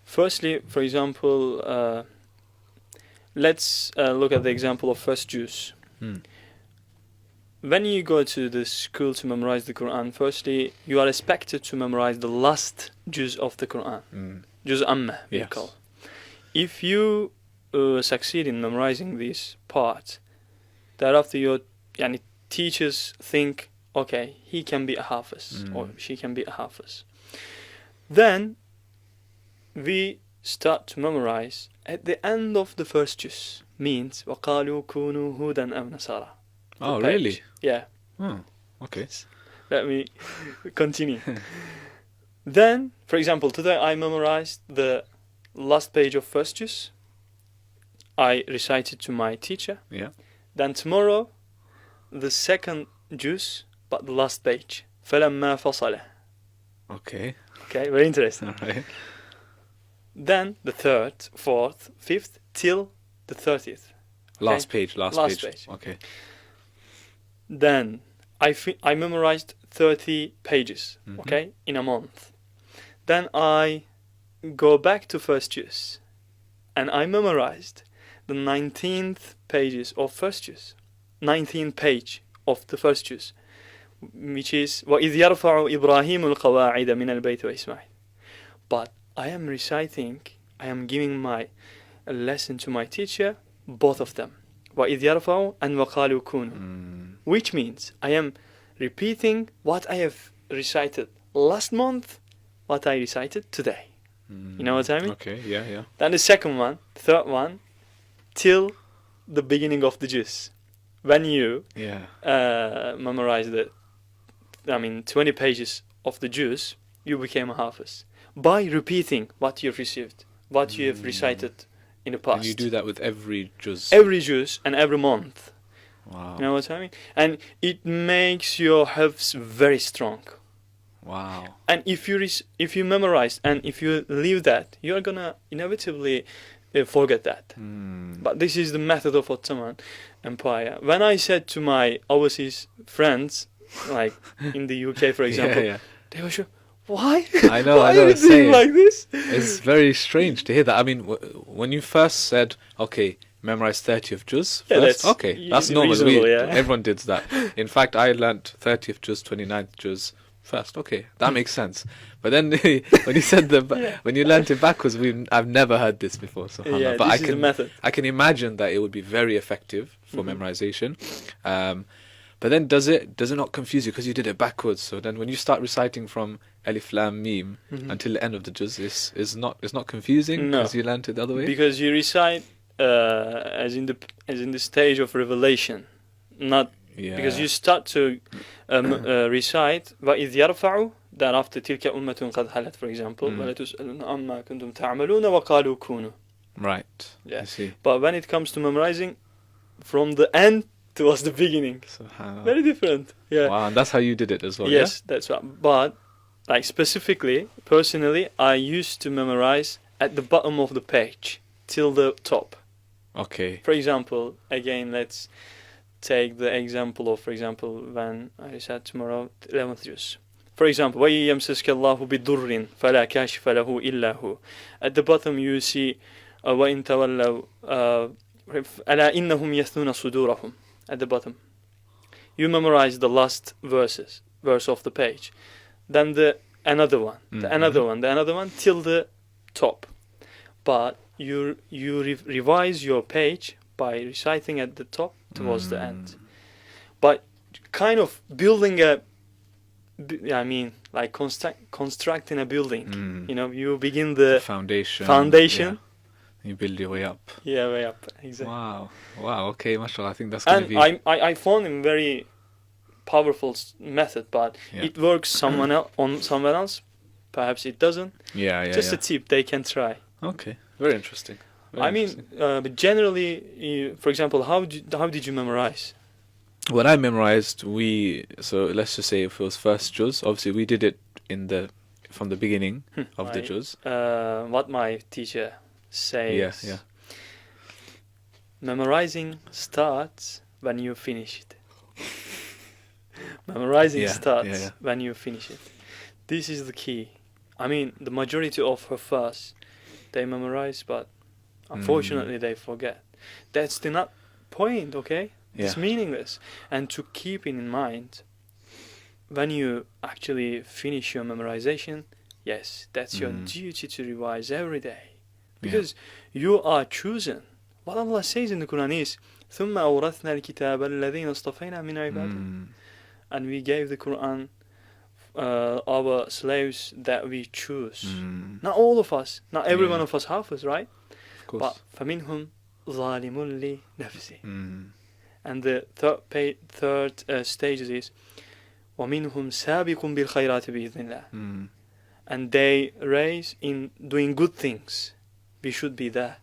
Firstly, for example, let's look at the example of first juz. Hmm. When you go to the school to memorize the Quran, firstly, you are expected to memorize the last juz of the Quran. Juz Amma, we Yes. call. If you succeed in memorizing this part, thereafter your teachers think, okay, he can be a hafiz or she can be a hafiz. Then we start to memorize at the end of the first juz. Means وَقَالُوا كُونُوا هُودًا أَوْ نَصَارَى. Oh, really? Yeah. Oh, okay. Let me continue. Then, for example, today I memorized the last page of first juz. I recited to my teacher. Yeah. Then tomorrow, the second juz, but the last page. فَلَمَّا فَصَلَ. Okay. Okay, very interesting. All right. Then the third, fourth, fifth, till the 30th. Last page. Last page. Okay. Then I memorized 30 pages, Mhm. okay, in a month. Then I go back to first juz and I memorized the 19th pages of first juz. 19th page of the first juz, which is وَإِذْ يَرْفَعُ إِبْرَاهِيمُ الْقَوَاعِدَ مِنَ الْبَيْتِ وَإِسْمَاعِيلَ. But I am reciting, I am giving my lesson to my teacher, both of them. وَإِذْ يَرْفَعُ and وَقَالُوا كُونُوا. Which means I am repeating what I have recited last month, what I recited today. You know what I mean? Okay, yeah. Then the second one, third one, till the beginning of the juz. When you memorize 20 pages of the juz, you became a hafiz. By repeating what you've received, what you have recited in the past. And you do that with every juz? Every juz and every month. Wow. You know what I mean? And it makes your hifz very strong. Wow. And if you memorize and if you leave that, you're gonna inevitably forget that. But this is the method of Ottoman Empire. When I said to my overseas friends, like in the UK, for example, they were sure, why? I know. Why are you doing like this? It's very strange to hear that. I mean, when you first said, okay, memorize 30th juz first, that's normal. Everyone did that. In fact, I learnt 30th juz, 29th juz first. Okay, that makes sense. But then when you said when you learnt it backwards, I've never heard this before. So but this is the method. I can imagine that it would be very effective for memorization. But then does it not confuse you because you did it backwards? So then when you start reciting from Alif Lam Mim until the end of the juz, it's not confusing because you learnt it the other way. Because you recite as in the stage of revelation, not because you start to recite وَإِذْ يَرْفَعُ, thereafter تِلْكَ أُمَّةٌ قَدْ خَلَتْ, for example, وَلَا تُسْأَلُونَ عَمَّا كُنْتُمْ تَعْمَلُونَ وَقَالُوا كُونُوا. Right. Yeah. I see. But when it comes to memorizing, from the end towards the beginning, very different. Yeah. Wow, and that's how you did it as well. Yes, that's right. But like specifically, personally, I used to memorize at the bottom of the page till the top. Okay. For example, again, let's take the example of, for example, when I said tomorrow 11th juz. For example, وَإِن يَمْسَسْكَ اللَّهُ بِضُرٍّ فَلَا كَاشِفَ لَهُ إِلَّا هُوَ. At the bottom you see وَإِن تَوَلَّوْا أَلَا إِنَّهُمْ يَثْنُونَ صُدُورَهُم. At the bottom you memorize the last verse of the page, then another one till the top. But you revise your page by reciting at the top towards the end, but kind of building constructing a building. You know, you begin the foundation. You build your way up. Yeah, way up. Exactly. Wow. Okay, mashallah. I think that's going to be. I found him very powerful method, but it works on someone else. Perhaps it doesn't. Just a tip they can try. Okay, very interesting. But generally, for example, how did you memorize? When I memorized, so let's just say if it was first juz, obviously we did it from the beginning of the juz. What my teacher says. Yeah. Memorizing starts when you finish it. Memorizing starts when you finish it. This is the key. I mean, the majority of hafaz They memorize, but unfortunately they forget. That's the not point, okay? It's meaningless. And to keep it in mind, when you actually finish your memorization, yes, that's your duty to revise every day. Because you are chosen. What Allah says in the Quran is, ثُمَّ أَوْرَثْنَا الْكِتَابَ الَّذِينَ اصْطَفَيْنَا مِنْ عِبَادِنَا. And we gave the Quran our slaves that we choose. Not all of us, not every one of us hafiz, right? Of course. But فَمِنْهُمْ ظَالِمٌ لِنَفْسِهِ. And the third stage is وَمِنْهُمْ سَابِقٌ بِالْخَيْرَاتِ بِإِذْنِ اللَّهِ. And they raise in doing good things. We should be there.